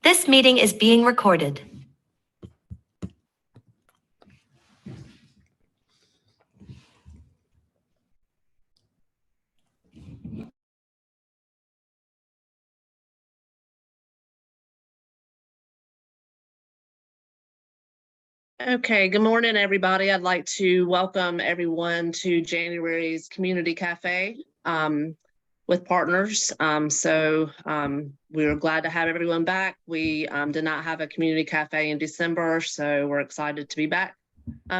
This meeting is being recorded. Okay, good morning, everybody. I'd like to welcome everyone to January's Community Cafe with partners. We're glad to have everyone back. We did not have a community cafe in December, so we're excited to be back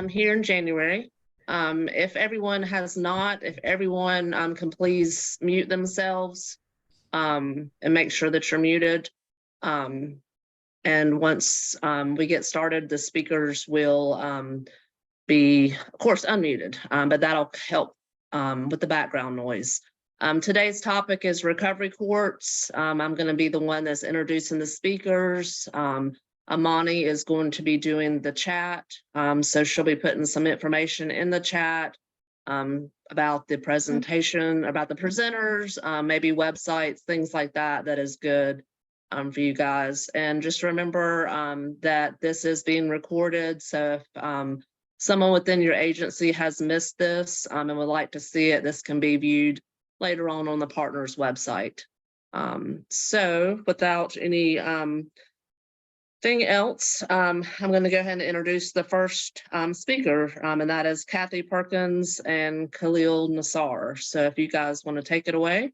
here in January. If everyone can please mute themselves and make sure that you're muted. And once we get started, the speakers will be, of course, unmuted, but that'll help with the background noise. Today's topic is recovery courts. I'm going to be the one that's introducing the speakers. Amani is going to be doing the chat. So she'll be putting some information in the chat about the presentation, about the presenters, maybe websites, things like that, that is good for you guys. And just remember that this is being recorded. So if someone within your agency has missed this and would like to see it, this can be viewed later on the partner's website. So without any thing else, I'm going to go ahead and introduce the first speaker, and that is Kathy Perkins and Khalil Nassar. So if you guys want to take it away.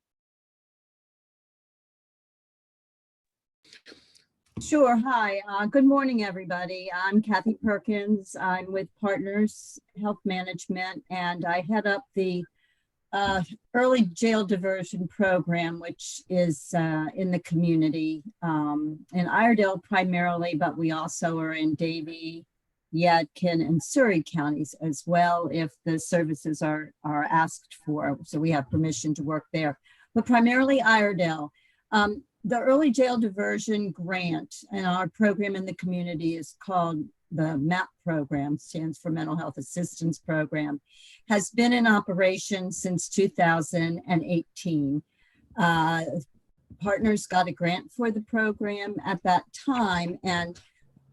Sure. Hi. Good morning, everybody. I'm Kathy Perkins. I'm with Partners Health Management, and I head up the early jail diversion program, which is in the community in Iredell primarily, but we also are in Davie, Yadkin, and Surrey counties as well if the services are asked for. So we have permission to work there, but primarily Iredell. The early jail diversion grant in our program in the community is called the MAP program, stands for Mental Health Assistance Program, has been in operation since 2018. Partners got a grant for the program at that time. And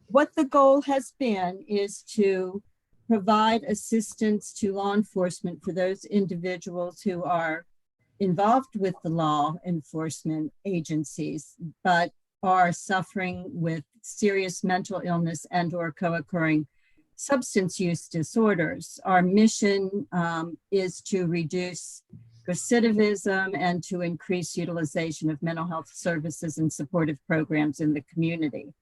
what the goal has been is to provide assistance to law enforcement for those individuals who are involved with the law enforcement agencies, but are suffering with serious mental illness and or co-occurring substance use disorders. Our mission is to reduce recidivism and to increase utilization of mental health services and supportive programs in the community.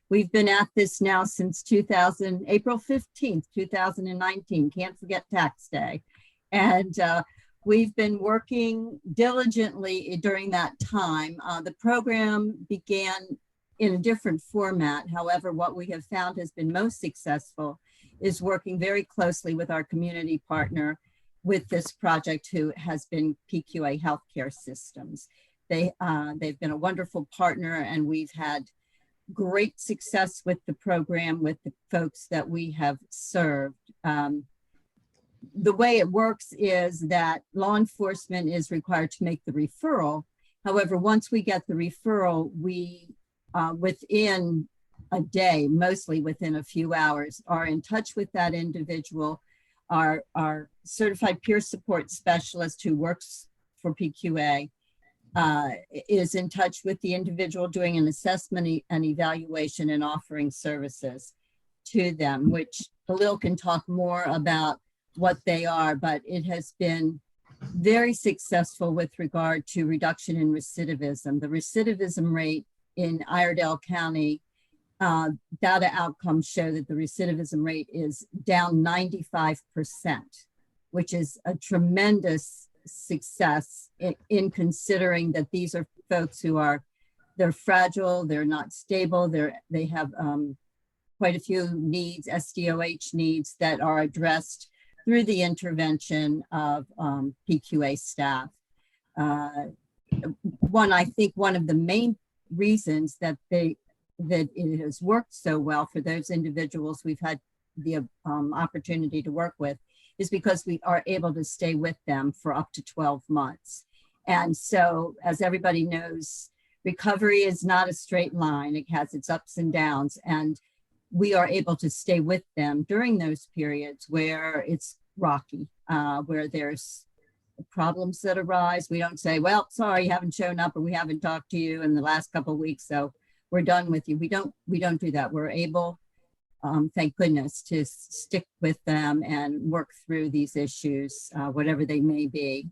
We've been at this now since April 15th, 2019, can't forget tax day. And we've been working diligently during that time. The program began in a different format. However, what we have found has been most successful is working very closely with our community partner with this project, who has been PQA Healthcare Systems. They've been a wonderful partner, and we've had great success with the program with the folks that we have served. The way it works is that law enforcement is required to make the referral. However, once we get the referral, we, within a day, mostly within a few hours, are in touch with that individual. Our certified peer support specialist who works for PQA is in touch with the individual, doing an assessment and evaluation and offering services to them, which Khalil can talk more about what they are, but it has been very successful with regard to reduction in recidivism. The recidivism rate in Iredell County, data outcomes show that the recidivism rate is down 95%, which is a tremendous success in considering that these are folks who they're fragile, they're not stable, they have quite a few needs, SDOH needs, that are addressed through the intervention of PQA staff. I think one of the main reasons that it has worked so well for those individuals we've had the opportunity to work with is because we are able to stay with them for up to 12 months. And so, as everybody knows, recovery is not a straight line. It has its ups and downs, and we are able to stay with them during those periods where it's rocky, where there's problems that arise. We don't say, well, sorry, you haven't shown up, or we haven't talked to you in the last couple of weeks, so we're done with you. We don't do that. We're able, thank goodness, to stick with them and work through these issues, whatever they may be.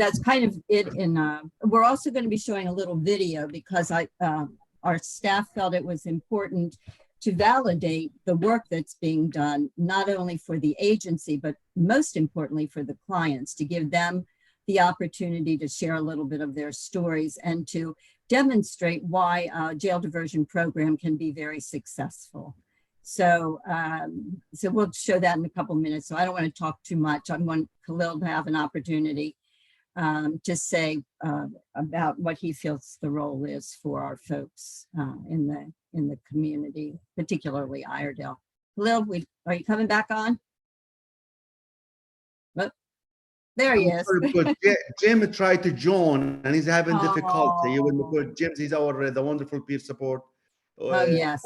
That's kind of it. We're also going to be showing a little video because our staff felt it was important to validate the work that's being done, not only for the agency, but most importantly for the clients, to give them the opportunity to share a little bit of their stories and to demonstrate why a jail diversion program can be very successful. So we'll show that in a couple minutes. So I don't want to talk too much. I want Khalil to have an opportunity to say about what he feels the role is for our folks in the community, particularly Iredell. Khalil, are you coming back on? Oh, there he is. Jim tried to join and he's having difficulty. Oh. Jim, he's the wonderful peer support. Oh, yes.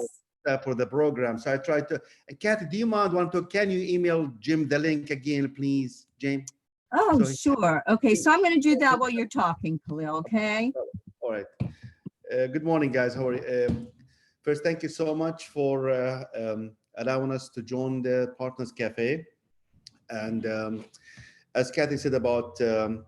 For the program. So I tried to, Kathy, do you mind can you email Jim the link again, please, Jim? Oh, sure. Okay, so I'm going to do that while you're talking, Khalil, okay? All right. Good morning, guys. How are you? First, thank you so much for allowing us to join the Partners Cafe. And as Kathy said about the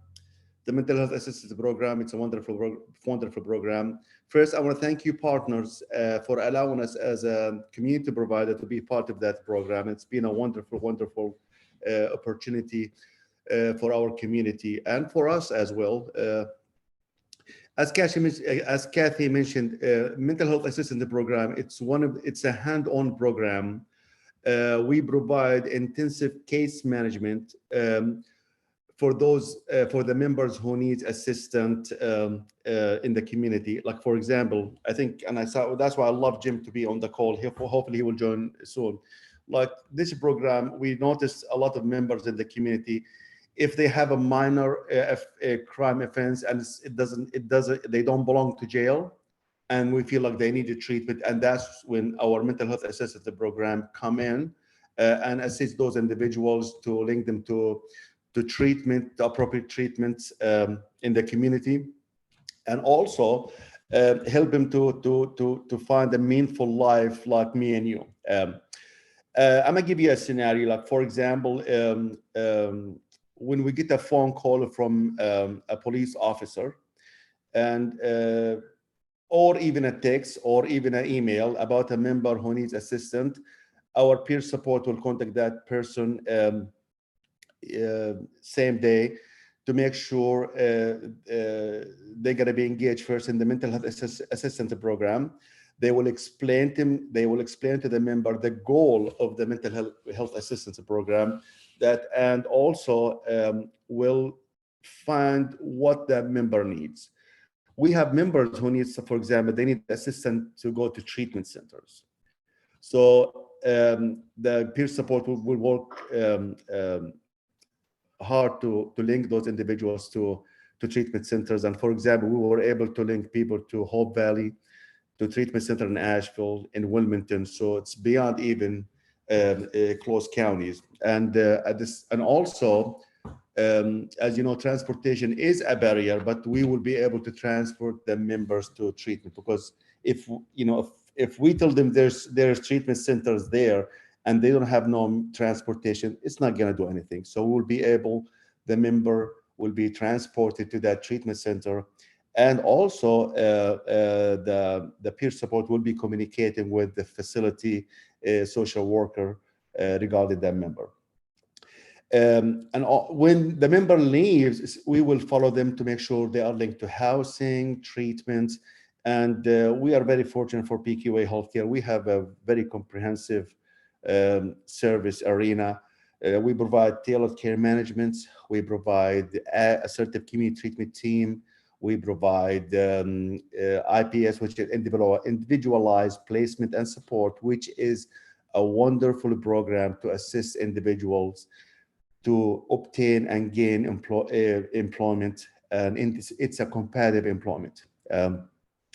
mental health assistance program, it's a wonderful program. First, I want to thank you, partners, for allowing us as a community provider to be part of that program. It's been a wonderful opportunity for our community and for us as well. As Kathy mentioned, mental health assistance program, it's a hand-on program. We provide intensive case management for the members who need assistance in the community. Like, for example, I think, and that's why I love Jim to be on the call here. Hopefully he will join soon. Like this program, we noticed a lot of members in the community, if they have a minor crime offense and they don't belong to jail, and we feel like they need a treatment, and that's when our mental health assistance program come in and assist those individuals to link them to treatment, the appropriate treatments in the community, and also help them to find a meaningful life like me and you. I'm gonna give you a scenario. Like, for example, when we get a phone call from a police officer, and or even a text or even an email about a member who needs assistance, our peer support will contact that person same day to make sure they're going to be engaged first in the mental health assistance program. They will explain to the member the goal of the mental health assistance program, and also will find what that member needs. We have members who need, for example, they need assistance to go to treatment centers. So the peer support will work hard to link those individuals to treatment centers. And for example, we were able to link people to Hope Valley, to treatment center in Asheville, in Wilmington. So it's beyond even close counties. And also, as you know, transportation is a barrier, but we will be able to transport the members to treatment, because if we tell them there's treatment centers there and they don't have no transportation, it's not going to do anything. So we'll be able, the member will be transported to that treatment center, and also the peer support will be communicating with the facility social worker regarding that member. When the member leaves, we will follow them to make sure they are linked to housing, treatments, and we are very fortunate for PQA Healthcare. We have a very comprehensive service arena. We provide tailored care management. We provide assertive community treatment team. We provide IPS, which is individualized placement and support, which is a wonderful program to assist individuals to obtain and gain employment, and it's a competitive employment.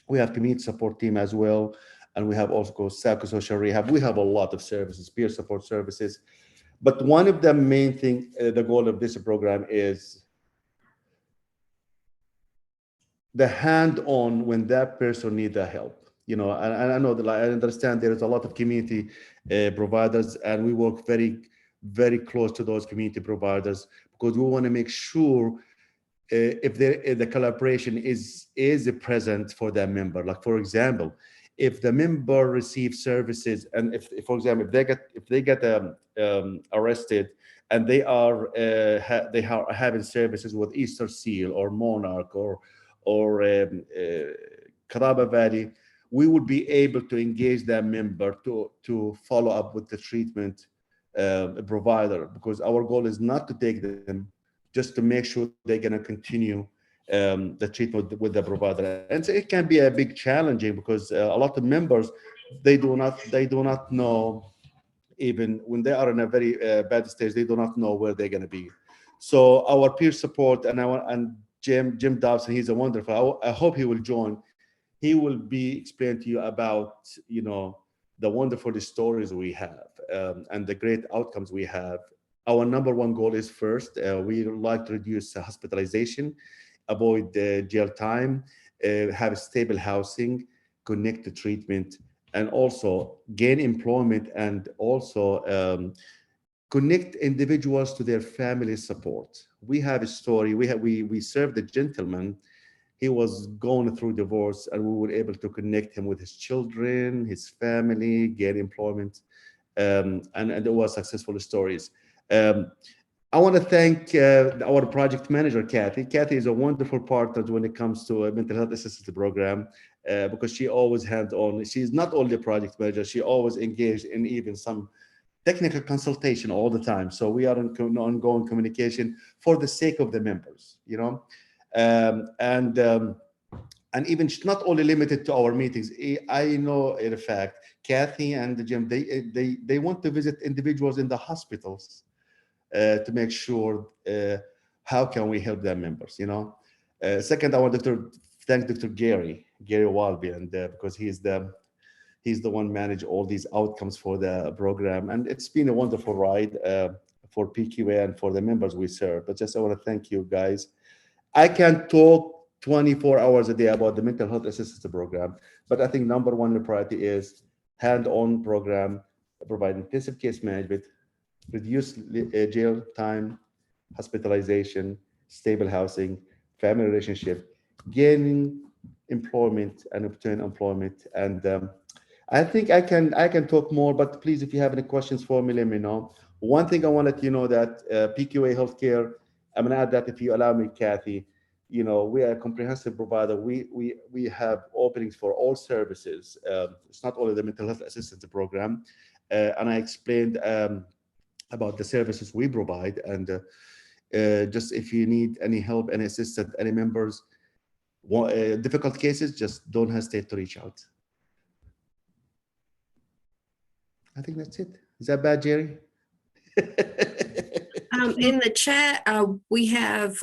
We have community support team as well, and we have also psychosocial rehab. We have a lot of services, peer support services. But one of the main thing, the goal of this program is the hand-on when that person needs the help. You know, and I know that, I understand there is a lot of community providers, and we work very, very close to those community providers because we want to make sure if the collaboration is present for that member. Like, for example, if the member receives services, and if for example, if they get arrested, and they are having services with Easter Seal or Monarch or Caraba Valley, we would be able to engage that member to follow up with the treatment provider, because our goal is not to take them, just to make sure they're going to continue the treatment with the provider. And so it can be a big challenging because a lot of members, they do not know, even when they are in a very bad stage, they do not know where they're going to be. So our peer support and Jim Dobson, he's a wonderful. I hope he will join. He will be explaining to you about, you know, the wonderful stories we have and the great outcomes we have. Our number one goal is first, we like to reduce hospitalization, avoid jail time, have stable housing, connect to treatment, and also gain employment, and also connect individuals to their family support. We have a story. We served a gentleman. He was going through divorce, and we were able to connect him with his children, his family, gain employment, and it was successful stories. Um, I want to thank our project manager, Kathy. Kathy is a wonderful partner when it comes to a mental health assistance program because she always hands-on. She's not only a project manager, she always engaged in even some technical consultation all the time. So we are in ongoing communication for the sake of the members, you know. And even not only limited to our meetings. I know, in fact, Kathy and Jim, they want to visit individuals in the hospitals to make sure how can we help their members, you know. Second, I want to thank Dr. Gary Walby, and because he's the one manage all these outcomes for the program, and it's been a wonderful ride for PQA and for the members we serve. But just I want to thank you guys. I can talk 24 hours a day about the mental health assistance program, but I think number one priority is hand-on program, provide intensive case management, reduce jail time, hospitalization, stable housing, family relationship, gaining employment and obtain employment. And I think I can talk more, but please, if you have any questions for me, let me know. One thing I want to let you know that PQA Healthcare, I'm gonna add that if you allow me, Kathy, you know, we are a comprehensive provider. We have openings for all services. It's not only the mental health assistance program, and I explained about the services we provide, and just if you need any help, any assistance, any members, difficult cases, just don't hesitate to reach out. I think that's it. Is that bad, Jerry? In the chat, we have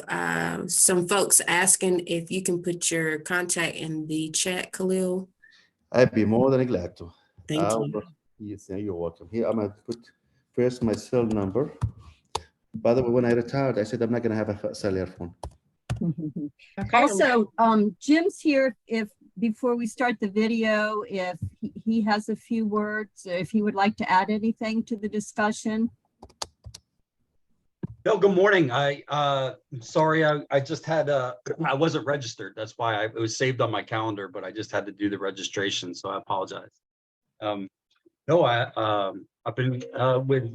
some folks asking if you can put your contact in the chat, Khalil. I'd be more than glad to. Thank you. Yes, you're welcome. Here, I'm gonna put first my cell number. By the way, when I retired, I said I'm not gonna have a cellular phone. Okay. Also, Jim's here if before we start the video, if he has a few words, if he would like to add anything to the discussion. No, good morning. Sorry, I just had I wasn't registered. That's why it was saved on my calendar, but I just had to do the registration, so I apologize. No, I've been with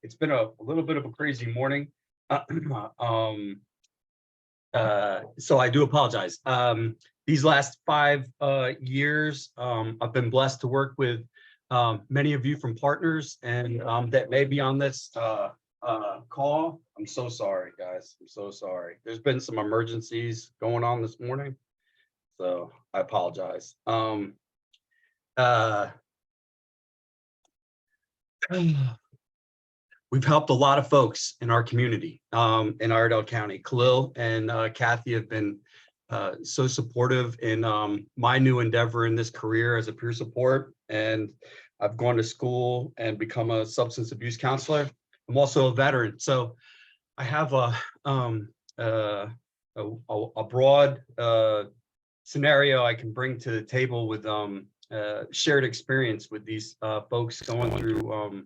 it's been a little bit of a crazy morning. So I do apologize. These last 5 years, I've been blessed to work with many of you from partners and that may be on this call. I'm so sorry, guys. I'm so sorry. There's been some emergencies going on this morning, so I apologize. we've helped a lot of folks in our community, in Iredell County. Khalil and Kathy have been so supportive in my new endeavor in this career as a peer support. And I've gone to school and become a substance abuse counselor. I'm also a veteran. So I have a broad scenario I can bring to the table with shared experience with these folks going through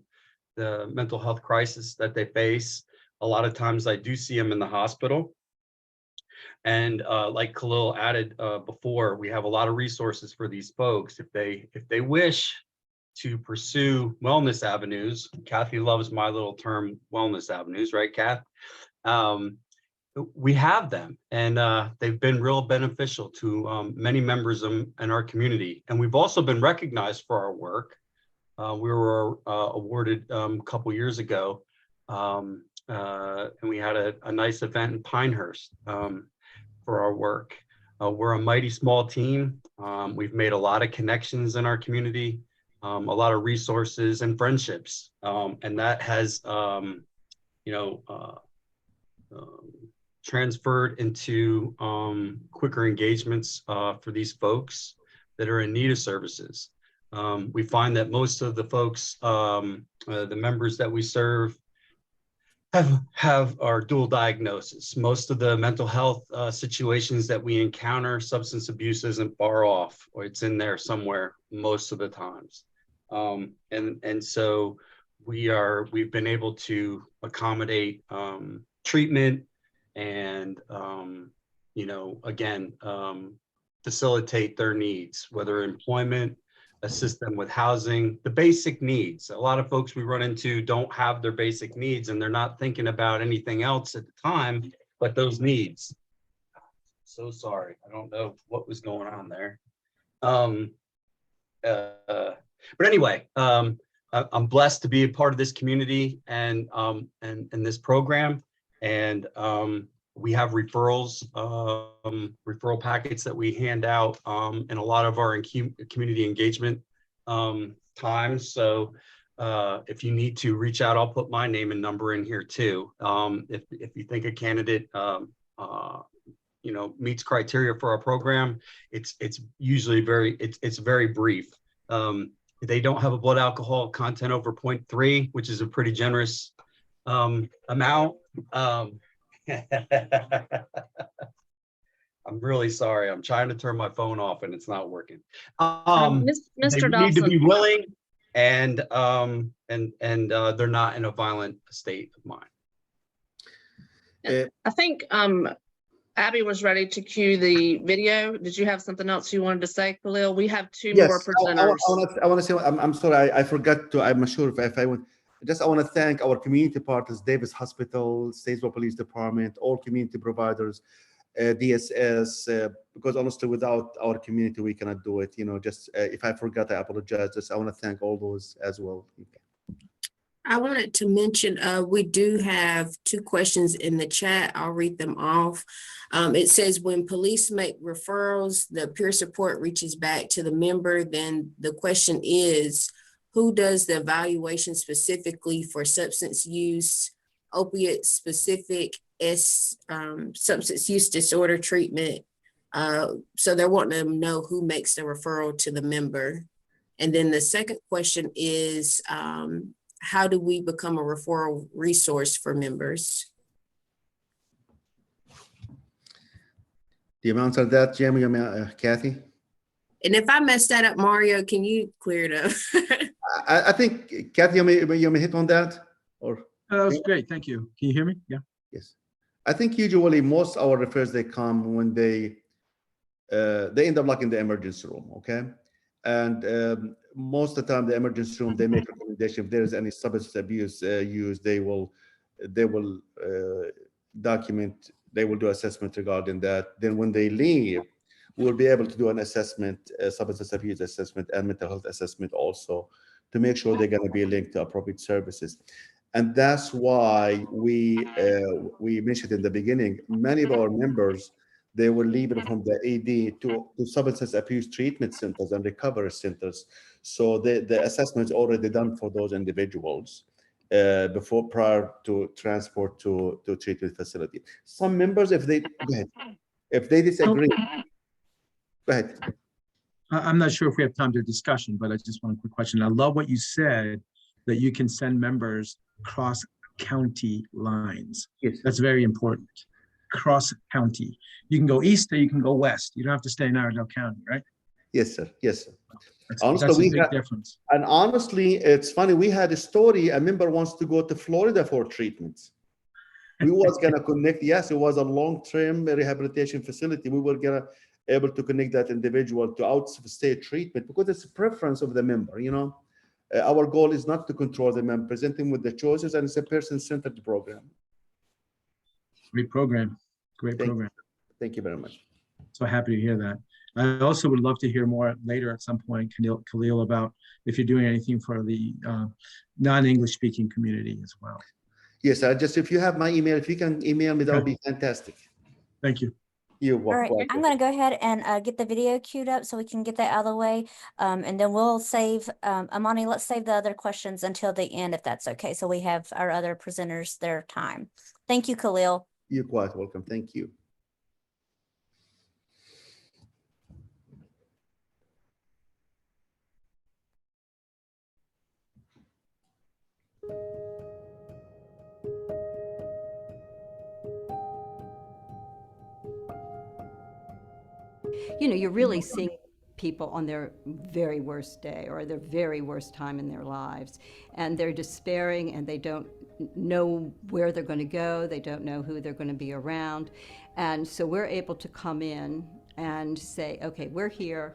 the mental health crisis that they face. A lot of times I do see them in the hospital. And like Khalil added before, we have a lot of resources for these folks. If they wish to pursue wellness avenues, Kathy loves my little term, wellness avenues, right, Kath? We have them, and they've been real beneficial to many members in our community. And we've also been recognized for our work. We were awarded a couple years ago, and we had a nice event in Pinehurst for our work. We're a mighty small team. We've made a lot of connections in our community, a lot of resources and friendships, and that has, transferred into quicker engagements for these folks that are in need of services. We find that most of the folks, the members that we serve, have our dual diagnosis. Most of the mental health situations that we encounter, substance abuse isn't far off, or it's in there somewhere most of the times. And so we've been able to accommodate treatment and facilitate their needs, whether employment, assist them with housing, the basic needs. A lot of folks we run into don't have their basic needs, and they're not thinking about anything else at the time but those needs. So sorry, I don't know what was going on there. But anyway, I'm blessed to be a part of this community and this program. And we have referrals, referral packets that we hand out in a lot of our community engagement times. So if you need to reach out, I'll put my name and number in here too. If you think a candidate meets criteria for our program, it's usually very brief. They don't have a blood alcohol content over 0.3, which is a pretty generous amount. I'm really sorry. I'm trying to turn my phone off and it's not working. Mr. They need to be willing, and they're not in a violent state of mind. I think Abby was ready to cue the video. Did you have something else you wanted to say, Khalil? We have two more presenters. I want to say, I'm sorry, I forgot to, I'm not sure if I went. I want to thank our community partners, Davis Hospital, Statesboro Police Department, all community providers, DSS, because honestly, without our community, we cannot do it. If I forgot, I apologize. I want to thank all those as well. I wanted to mention, we do have 2 questions in the chat. I'll read them off. It says, when police make referrals, the peer support reaches back to the member. Then the question is, who does the evaluation specifically for substance use, opiate specific, substance use disorder treatment? So they're wanting to know who makes the referral to the member. And then the second question is, how do we become a referral resource for members? Do you answer that, Jamie, Kathy? And if I messed that up, Mario, can you clear it up? I think, Kathy, you may hit on that? Or that was great. Thank you. Can you hear me? Yeah. Yes. I think usually most our refers, they come when they end up like in the emergency room, okay? And most of the time, the emergency room, they make recommendation if there is any substance abuse used, they will document, they will do assessment regarding that. Then when they leave, we'll be able to do an assessment, substance abuse assessment and mental health assessment also, to make sure they're going to be linked to appropriate services. And that's why we mentioned in the beginning, many of our members, they were leaving from the AD to substance abuse treatment centers and recovery centers. So the assessment is already done for those individuals. before prior to transport to treatment facility. Some members, if they go ahead, if they disagree, go ahead. I'm not sure if we have time to discussion, but I just want a quick question. I love what you said, that you can send members cross county lines. Yes. That's very important. Cross county. You can go east or you can go west. You don't have to stay in Iredell County, right? Yes, sir. Yes, sir. That's a big difference. And honestly, it's funny. We had a story. A member wants to go to Florida for treatment. We was gonna connect. Yes, it was a long-term rehabilitation facility. We were gonna able to connect that individual to out-of-state treatment because it's a preference of the member. You know, our goal is not to control the member, present them with the choices, and it's a person-centered program. Great program. Great Thank program. Thank you very much. So happy to hear that. I also would love to hear more later at some point, Khalil, about if you're doing anything for the non-English speaking community as well. Yes, if you have my email, if you can email me, that would be fantastic. Thank you. You're All right, welcome. I'm going to go ahead and get the video queued up so we can get that out of the way. And then we'll save, Amani, let's save the other questions until the end, if that's okay. So we have our other presenters their time. Thank you, Khalil. You're quite welcome. Thank you. You know, you're really seeing people on their very worst day or their very worst time in their lives, and they're despairing and they don't know where they're going to go. They don't know who they're going to be around. And so we're able to come in and say, okay, we're here.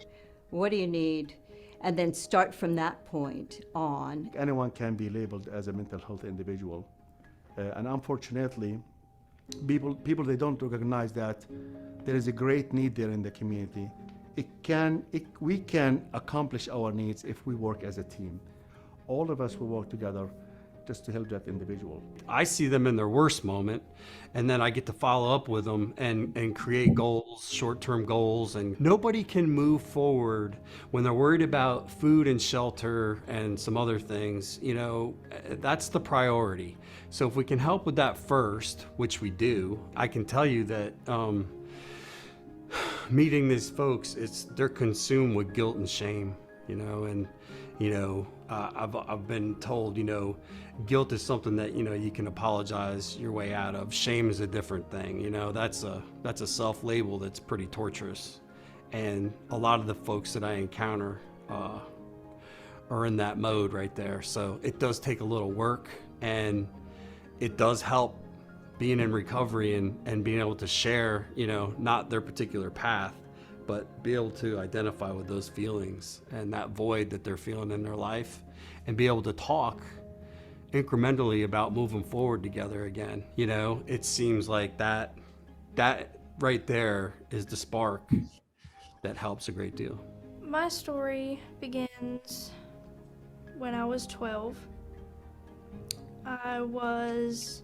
What do you need? And then start from that point on. Anyone can be labeled as a mental health individual. And unfortunately, people, they don't recognize that there is a great need there in the community. We can accomplish our needs if we work as a team. All of us will work together just to help that individual. I see them in their worst moment, and then I get to follow up with them and create goals, short-term goals, and nobody can move forward when they're worried about food and shelter and some other things. You know, that's the priority. So if we can help with that first, which we do, I can tell you that meeting these folks, they're consumed with guilt and shame, you know, and I've been told, guilt is something that, you can apologize your way out of. Shame is a different thing. That's a self-label that's pretty torturous. And a lot of the folks that I encounter are in that mode right there. So it does take a little work, and it does help being in recovery and being able to share, not their particular path, but be able to identify with those feelings and that void that they're feeling in their life, and be able to talk incrementally about moving forward together again. It seems like that right there is the spark that helps a great deal. My story begins when I was 12. I was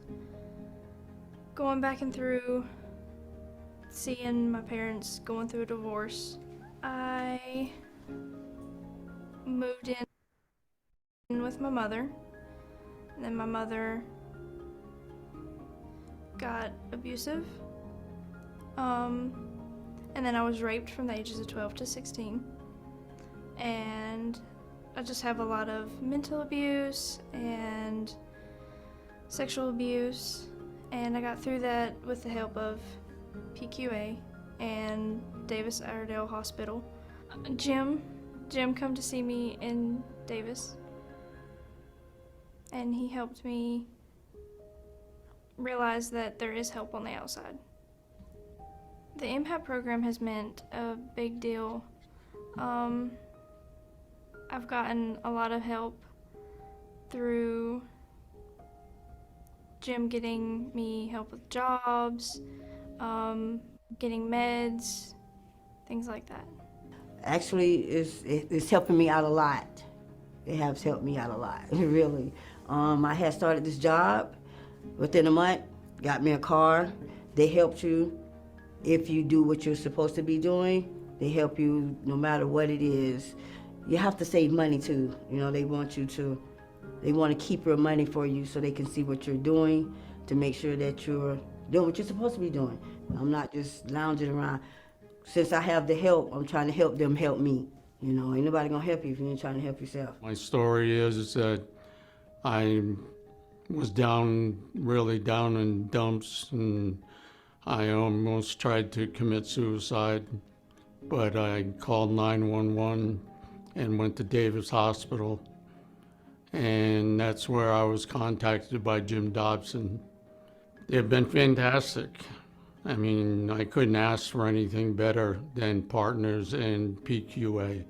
going back and through seeing my parents going through a divorce. I moved in with my mother, and then my mother got abusive. And then I was raped from the ages of 12 to 16. And I just have a lot of mental abuse and sexual abuse. And I got through that with the help of PQA and Davis Iredell Hospital. Jim come to see me in Davis, and he helped me realize that there is help on the outside. The MHAP program has meant a big deal. I've gotten a lot of help through Jim getting me help with jobs, getting meds, things like that. Actually, it's helping me out a lot. It has helped me out a lot, really. I had started this job within a month, got me a car. They helped you if you do what you're supposed to be doing. They help you no matter what it is. You have to save money too. They want you to They want to keep your money for you so they can see what you're doing to make sure that you're doing what you're supposed to be doing. I'm not just lounging around. Since I have the help, I'm trying to help them help me. You know, ain't nobody gonna help you if you ain't trying to help yourself. My story is that I was really down in dumps, and I almost tried to commit suicide, but I called 911 and went to Davis Hospital, and that's where I was contacted by Jim Dobson. They've been fantastic. I mean, I couldn't ask for anything better than partners and PQA.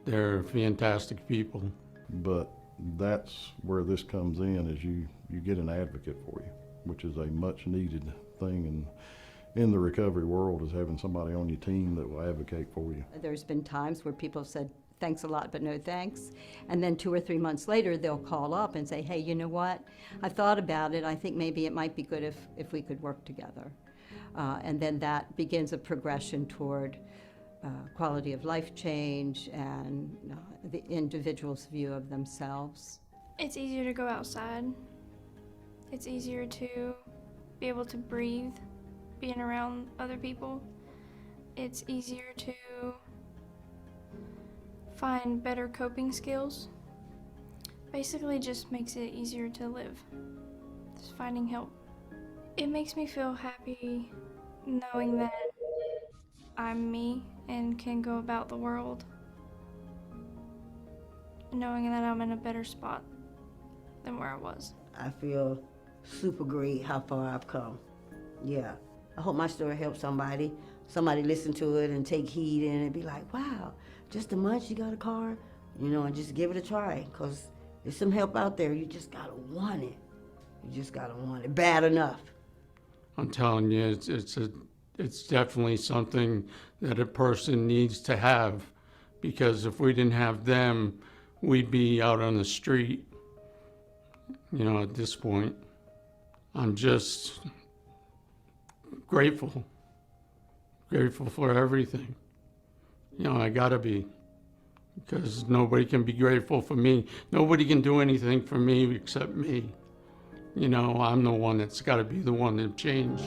They're fantastic people. But that's where this comes in, is you get an advocate for you, which is a much needed thing in the recovery world, is having somebody on your team that will advocate for you. There's been times where people have said, thanks a lot, but no thanks. And then 2 or 3 months later, they'll call up and say, hey, you know what? I thought about it. I think maybe it might be good if we could work together. And then that begins a progression toward quality of life change and the individual's view of themselves. It's easier to go outside. It's easier to be able to breathe, being around other people. It's easier to find better coping skills. Basically just makes it easier to live. Just finding help. It makes me feel happy knowing that I'm me and can go about the world, knowing that I'm in a better spot than where I was. I feel super great how far I've come. Yeah. I hope my story helps somebody. Somebody listen to it and take heed and be like, wow, just a month you got a car? You know, and just give it a try, because there's some help out there. You just gotta want it. You just gotta want it bad enough. I'm telling you, it's definitely something that a person needs to have, because if we didn't have them, we'd be out on the street, you know, at this point. I'm just grateful for everything. You know, I gotta be, because nobody can be grateful for me. Nobody can do anything for me except me. You know, I'm the one that's gotta be the one to change.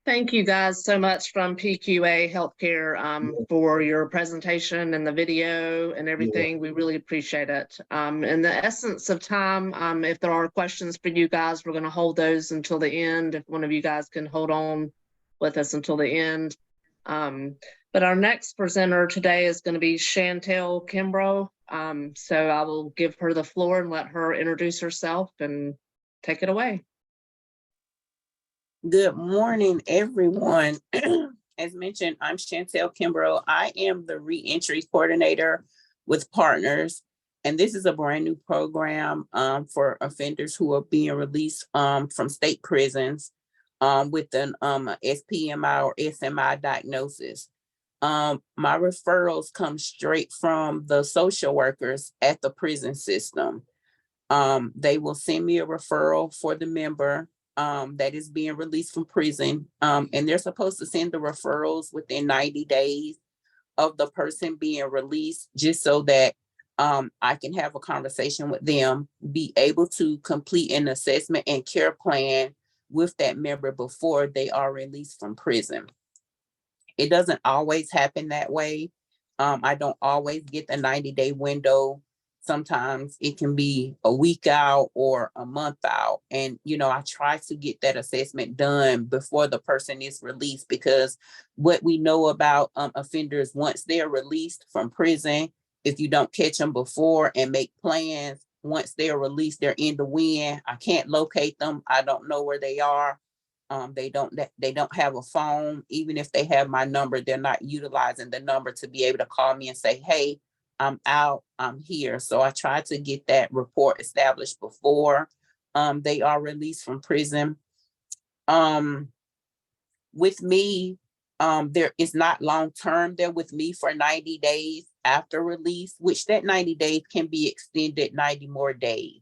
Thank you guys so much from PQA Healthcare for your presentation and the video and everything. We really appreciate it. In the essence of time, if there are questions for you guys, we're going to hold those until the end. If one of you guys can hold on with us until the end. But our next presenter today is going to be Chantel Kimbrough. So I will give her the floor and let her introduce herself and take it away. Good morning, everyone. As mentioned, I'm Chantel Kimbrough. I am the reentry coordinator with Partners, and this is a brand new program for offenders who are being released from state prisons with an SPMI or SMI diagnosis. My referrals come straight from the social workers at the prison system. They will send me a referral for the member that is being released from prison. And they're supposed to send the referrals within 90 days of the person being released, just so that I can have a conversation with them, be able to complete an assessment and care plan with that member before they are released from prison. It doesn't always happen that way. I don't always get the 90-day window. Sometimes it can be a week out or a month out. And, you know, I try to get that assessment done before the person is released, because what we know about offenders, once they're released from prison, if you don't catch them before and make plans, once they're released, they're in the wind. I can't locate them. I don't know where they are. They don't have a phone. Even if they have my number, they're not utilizing the number to be able to call me and say, hey, I'm out, I'm here. So I try to get that report established before they are released from prison. With me, there is not long-term. They're with me for 90 days. after release, which that 90 days can be extended 90 more days.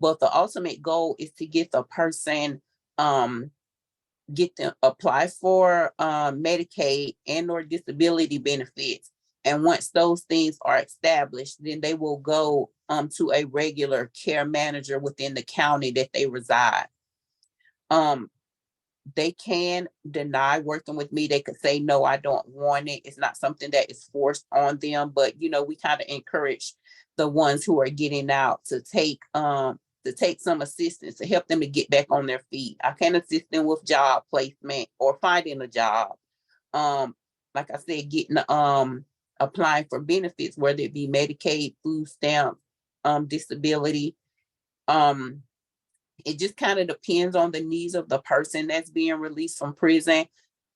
But the ultimate goal is to get the person, get them apply for Medicaid and or disability benefits. And once those things are established, then they will go to a regular care manager within the county that they reside. They can deny working with me. They could say, no, I don't want it. It's not something that is forced on them, but we kind of encourage the ones who are getting out to take some assistance to help them to get back on their feet. I can assist them with job placement or finding a job. Like I said, getting applying for benefits, whether it be Medicaid, food stamps, disability. It just kind of depends on the needs of the person that's being released from prison.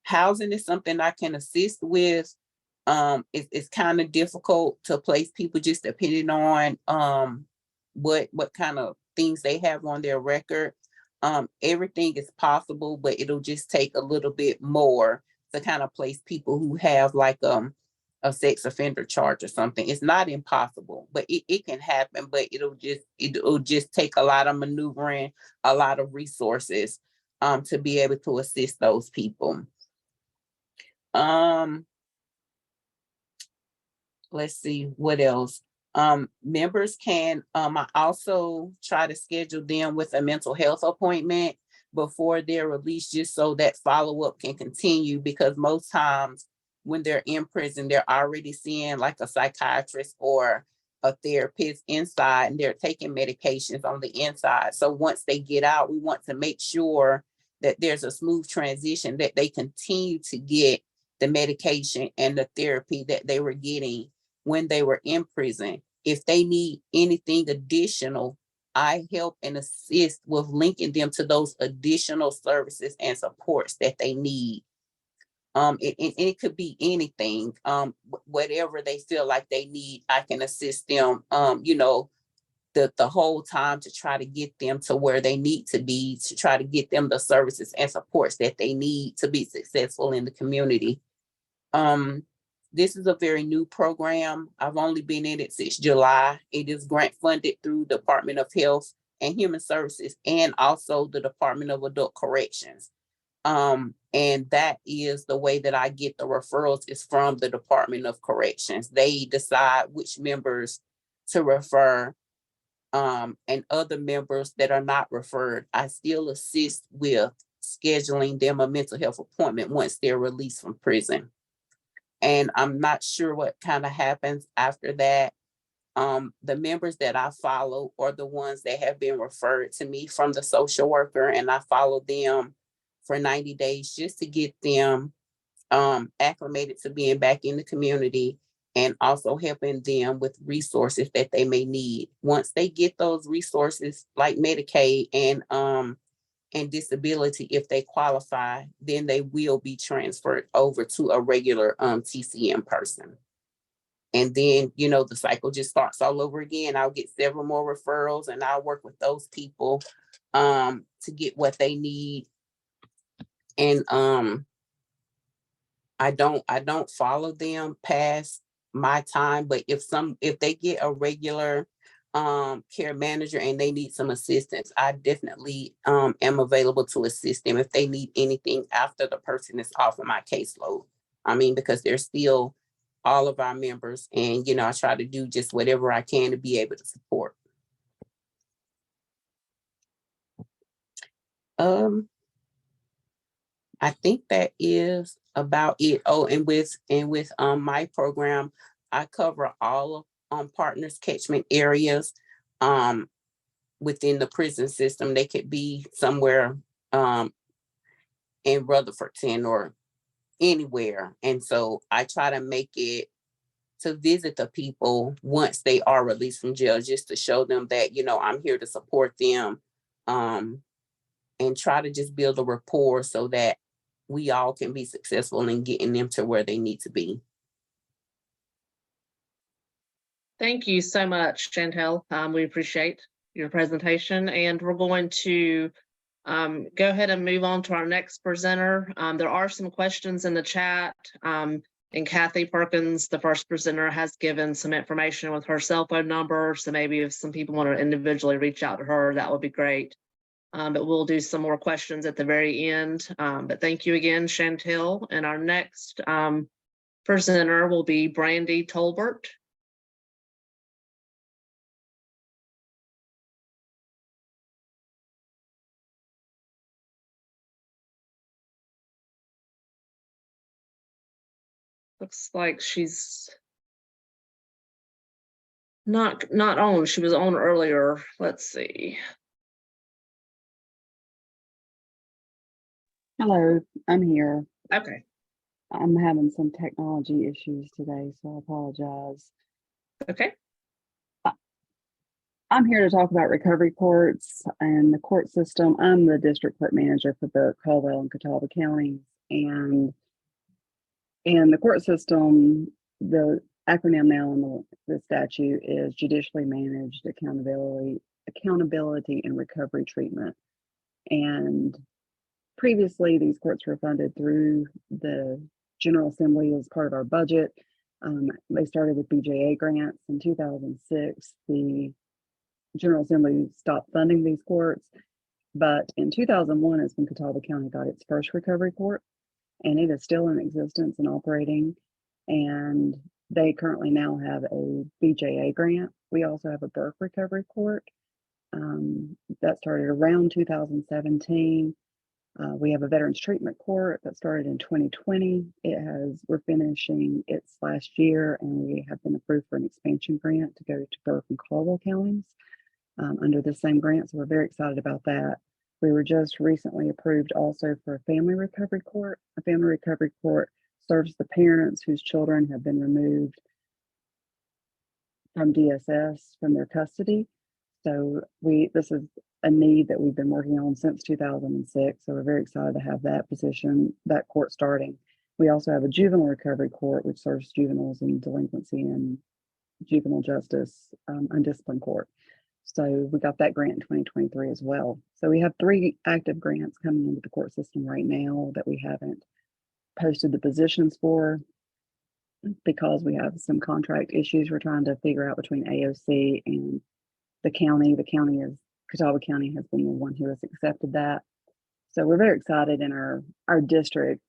Housing is something I can assist with. It's kind of difficult to place people just depending on what kind of things they have on their record. Everything is possible, but it'll just take a little bit more to kind of place people who have like a sex offender charge or something. It's not impossible, but it can happen, but it'll just take a lot of maneuvering, a lot of resources to be able to assist those people. Let's see what else. Members can, I also try to schedule them with a mental health appointment before they're released, just so that follow-up can continue, because most times when they're in prison, they're already seeing like a psychiatrist or a therapist inside, and they're taking medications on the inside. So once they get out, we want to make sure that there's a smooth transition, that they continue to get the medication and the therapy that they were getting when they were in prison. If they need anything additional, I help and assist with linking them to those additional services and supports that they need. It could be anything, whatever they feel like they need, I can assist them, the whole time to try to get them to where they need to be, to try to get them the services and supports that they need to be successful in the community. This is a very new program. I've only been in it since July. It is grant funded through Department of Health and Human Services and also the Department of Adult Corrections. And that is the way that I get the referrals, is from the Department of Corrections. They decide which members to refer, and other members that are not referred, I still assist with scheduling them a mental health appointment once they're released from prison. And I'm not sure what kind of happens after that. The members that I follow are the ones that have been referred to me from the social worker, and I follow them for 90 days just to get them acclimated to being back in the community, and also helping them with resources that they may need. Once they get those resources like Medicaid and disability, if they qualify, then they will be transferred over to a regular TCM person. And then, the cycle just starts all over again. I'll get several more referrals, and I'll work with those people to get what they need. And I don't follow them past my time, but if they get a regular care manager and they need some assistance, I definitely am available to assist them if they need anything after the person is off of my caseload. I mean, because they're still all of our members, and I try to do just whatever I can to be able to support. I think that is about it. Oh, and with my program, I cover all of partners catchment areas within the prison system. They could be somewhere in Rutherfordton or anywhere. And so I try to make it to visit the people once they are released from jail, just to show them that, I'm here to support them, and try to just build a rapport so that we all can be successful in getting them to where they need to be. Thank you so much, Chantel. We appreciate your presentation, and we're going to go ahead and move on to our next presenter. There are some questions in the chat. And Kathy Perkins, the first presenter, has given some information with her cell phone number. So maybe if some people want to individually reach out to her, that would be great. But we'll do some more questions at the very end. But thank you again, Chantel. And our next presenter will be Brandy Tolbert. Looks like she's not on. She was on earlier. Let's see. Hello, I'm here. Okay. I'm having some technology issues today, so I apologize. Okay. I'm here to talk about recovery courts and the court system. I'm the district court manager for the Caldwell and Catawba counties, and the court system, the acronym now in the statute is judicially managed accountability and recovery treatment. And previously, these courts were funded through the General Assembly as part of our budget. They started with BJA grants in 2006. The General Assembly stopped funding these courts, but in 2001 is when Catawba County got its first recovery court, and it is still in existence and operating. And they currently now have a BJA grant. We also have a Burke Recovery Court that started around 2017. We have a Veterans Treatment Court that started in 2020. We're finishing its last year, and we have been approved for an expansion grant to go to Burke and Caldwell counties under the same grant. So we're very excited about that. We were just recently approved also for a Family Recovery Court. A Family Recovery Court serves the parents whose children have been removed from DSS from their custody. So this is a need that we've been working on since 2006. So we're very excited to have that court starting. We also have a Juvenile Recovery Court, which serves juveniles in delinquency and juvenile justice undisciplined court. So we got that grant in 2023 as well. So we have 3 active grants coming into the court system right now that we haven't posted the positions for because we have some contract issues we're trying to figure out between AOC and the county. Catawba County has been the one who has accepted that. So we're very excited in our district.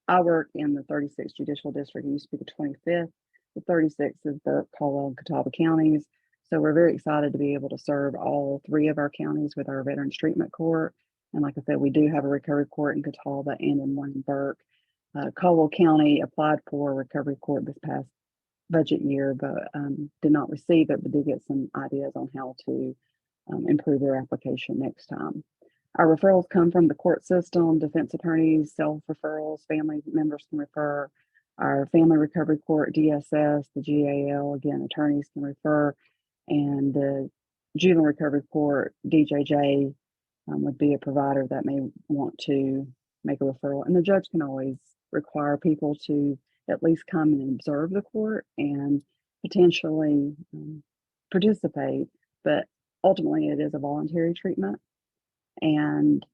I work in the 36th Judicial District. It used to be the 25th. The 36th is Burke, Caldwell, and Catawba counties. So we're very excited to be able to serve all 3 of our counties with our Veterans Treatment Court. And like I said, we do have a recovery court in Catawba and in one in Burke. Caldwell County applied for a recovery court this past budget year, but did not receive it, but did get some ideas on how to improve their application next time. Our referrals come from the court system, defense attorneys, self-referrals, family members can refer. Our Family Recovery Court, DSS, the GAL, again, attorneys can refer. And the Juvenile Recovery Court, DJJ, would be a provider that may want to make a referral. And the judge can always require people to at least come and observe the court and potentially participate. But ultimately, it is a voluntary treatment. And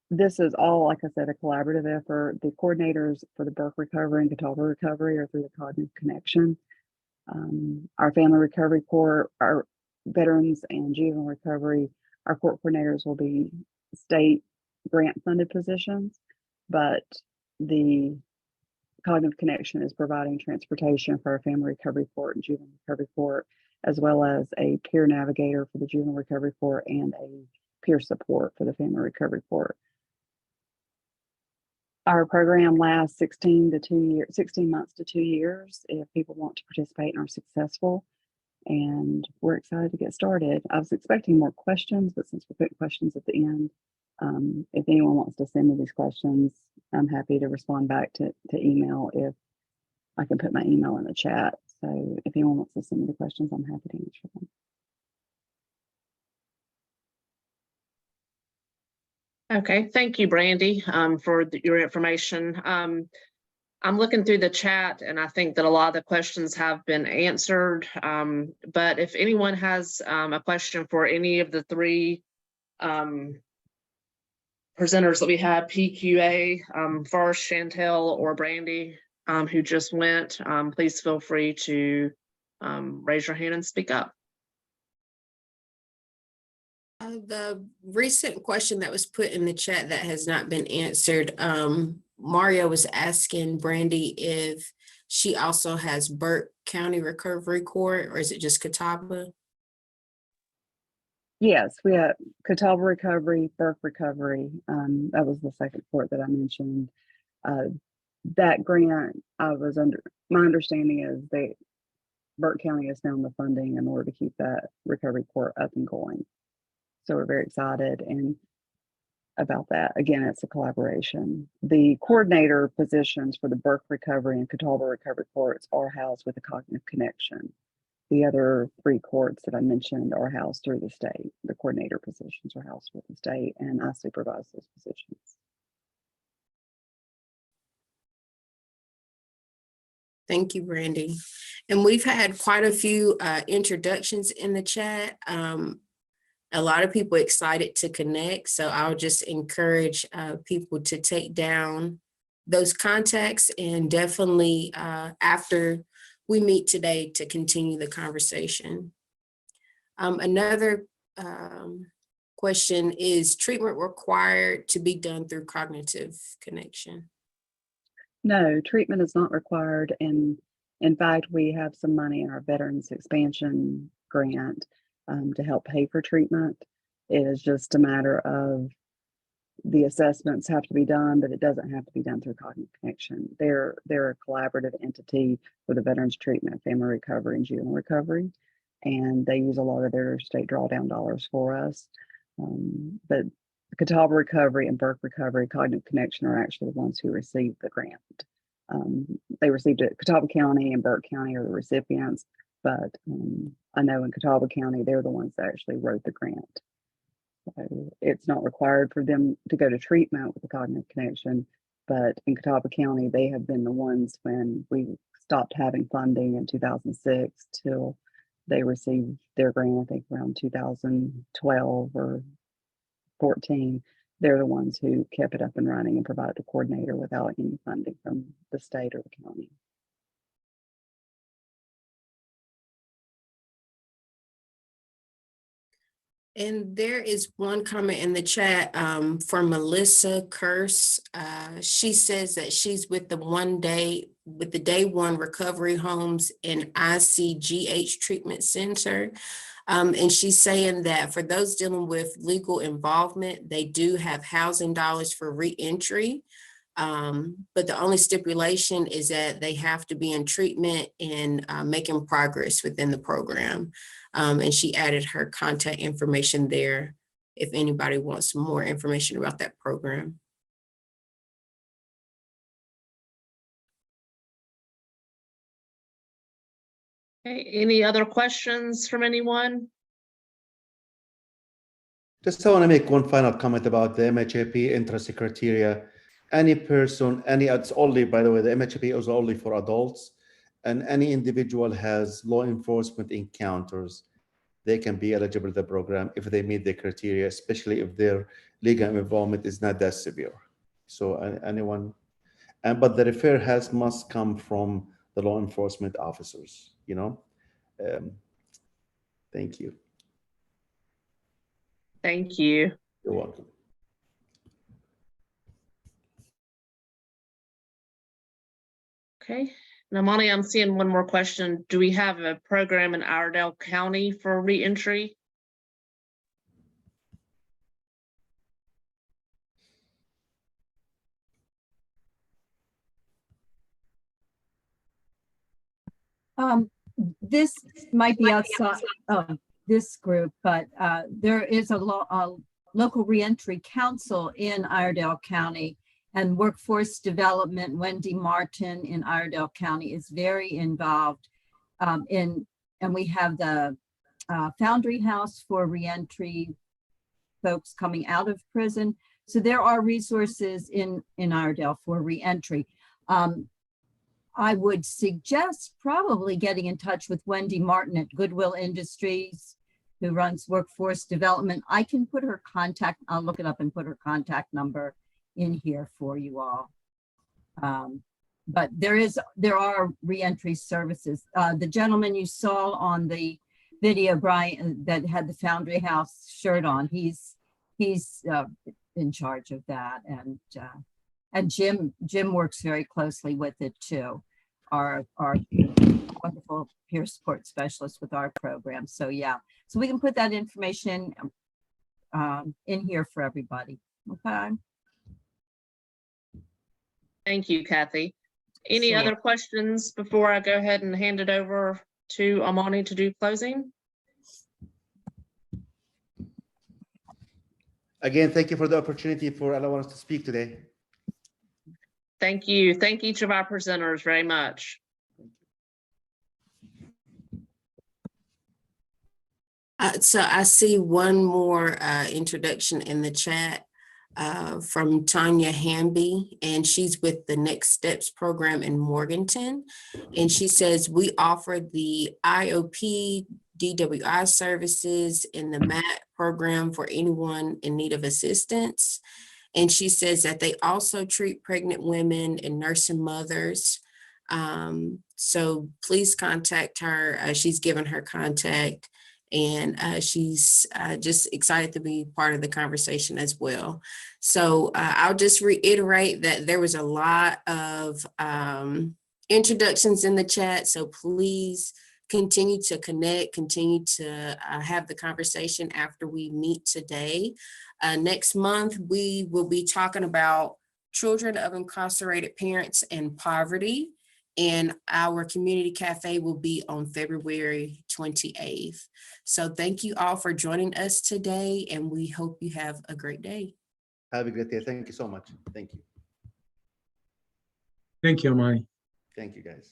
this is all, like I said, a collaborative effort. The coordinators for the Burke Recovery and Catawba Recovery are through the Cognitive Connection. Our Family Recovery Court, our Veterans and Juvenile Recovery, our court coordinators will be state grant funded positions, but the Cognitive Connection is providing transportation for our Family Recovery Court and Juvenile Recovery Court, as well as a peer navigator for the Juvenile Recovery Court and a peer support for the Family Recovery Court. Our program lasts 16 months to 2 years if people want to participate and are successful. And we're excited to get started. I was expecting more questions, but since we're putting questions at the end, if anyone wants to send me these questions, I'm happy to respond back to email if I can put my email in the chat. So if anyone wants to send me the questions, I'm happy to answer them. Okay, thank you, Brandy, for your information. I'm looking through the chat, and I think that a lot of the questions have been answered. But if anyone has a question for any of the 3 presenters that we have, PQA, first, Chantel or Brandy, who just went, please feel free to raise your hand and speak up. The recent question that was put in the chat that has not been answered, Mario was asking Brandy if she also has Burke County Recovery Court, or is it just Catawba? Yes, we have Catawba Recovery, Burke Recovery. That was the second court that I mentioned. That grant, my understanding is Burke County has found the funding in order to keep that recovery court up and going. So we're very excited about that. Again, it's a collaboration. The coordinator positions for the Burke Recovery and Catawba Recovery courts are housed with the Cognitive Connection. The other 3 courts that I mentioned are housed through the state. The coordinator positions are housed with the state, and I supervise those positions. Thank you, Brandy. And we've had quite a few introductions in the chat. A lot of people excited to connect, so I'll just encourage people to take down those contacts and definitely after we meet today to continue the conversation. Another question is treatment required to be done through Cognitive Connection? No, treatment is not required. And in fact, we have some money in our Veterans Expansion Grant to help pay for treatment. It is just a matter of the assessments have to be done, but it doesn't have to be done through Cognitive Connection. They're a collaborative entity for the veterans treatment, family recovery, and juvenile recovery. And they use a lot of their state drawdown dollars for us. But Catawba Recovery and Burke Recovery, Cognitive Connection are actually the ones who received the grant. They received it. Catawba County and Burke County are the recipients, but I know in Catawba County, they're the ones that actually wrote the grant. So it's not required for them to go to treatment with the Cognitive Connection, but in Catawba County, they have been the ones when we stopped having funding in 2006 till they received their grant, I think around 2012 or 14. They're the ones who kept it up and running and provided a coordinator without any funding from the state or the county. And there is one comment in the chat from Melissa Curse. She says that she's with the Day One Recovery Homes and ICGH Treatment Center. And she's saying that for those dealing with legal involvement, they do have housing dollars for reentry. But the only stipulation is that they have to be in treatment and making progress within the program. And she added her contact information there if anybody wants more information about that program. Okay, any other questions from anyone? Just I want to make one final comment about the MHAP interest criteria. Any person, it's only, by the way, the MHAP is only for adults, and any individual has law enforcement encounters, they can be eligible to the program if they meet the criteria, especially if their legal involvement is not that severe. So anyone, but the referral must come from the law enforcement officers, Thank you. Thank you. You're welcome. Okay, now Monty, I'm seeing one more question. Do we have a program in Iredell County for reentry? This might be outside of this group, but there is a local reentry council in Iredell County, and workforce development. Wendy Martin in Iredell County is very involved and we have the Foundry House for reentry folks coming out of prison. So there are resources in Iredell for reentry. I would suggest probably getting in touch with Wendy Martin at Goodwill Industries, who runs workforce development. I can put her contact, I'll look it up and put her contact number in here for you all. but there are reentry services. The gentleman you saw on the video, Brian, that had the Foundry House shirt on, he's in charge of that, and Jim works very closely with it too. Our wonderful peer support specialist with our program. So yeah, so we can put that information in here for everybody. Okay. Thank you, Kathy. Any Sure. other questions before I go ahead and hand it over to Amani to do closing? Again, thank you for the opportunity for allowing us to speak today. Thank you. Thank each of our presenters very much. So I see one more introduction in the chat from Tanya Hamby, and she's with the Next Steps program in Morganton. And she says, we offer the IOP, DWI services in the MAT program for anyone in need of assistance. And she says that they also treat pregnant women and nursing mothers. So please contact her. She's given her contact, and she's just excited to be part of the conversation as well. So I'll just reiterate that there was a lot of introductions in the chat. So please continue to connect, continue to have the conversation after we meet today. Next month, we will be talking about children of incarcerated parents and poverty. And our community cafe will be on February 28th. So thank you all for joining us today, and we hope you have a great day. Have a great day. Thank you so much. Thank you. Thank you, Amani. Thank you, guys.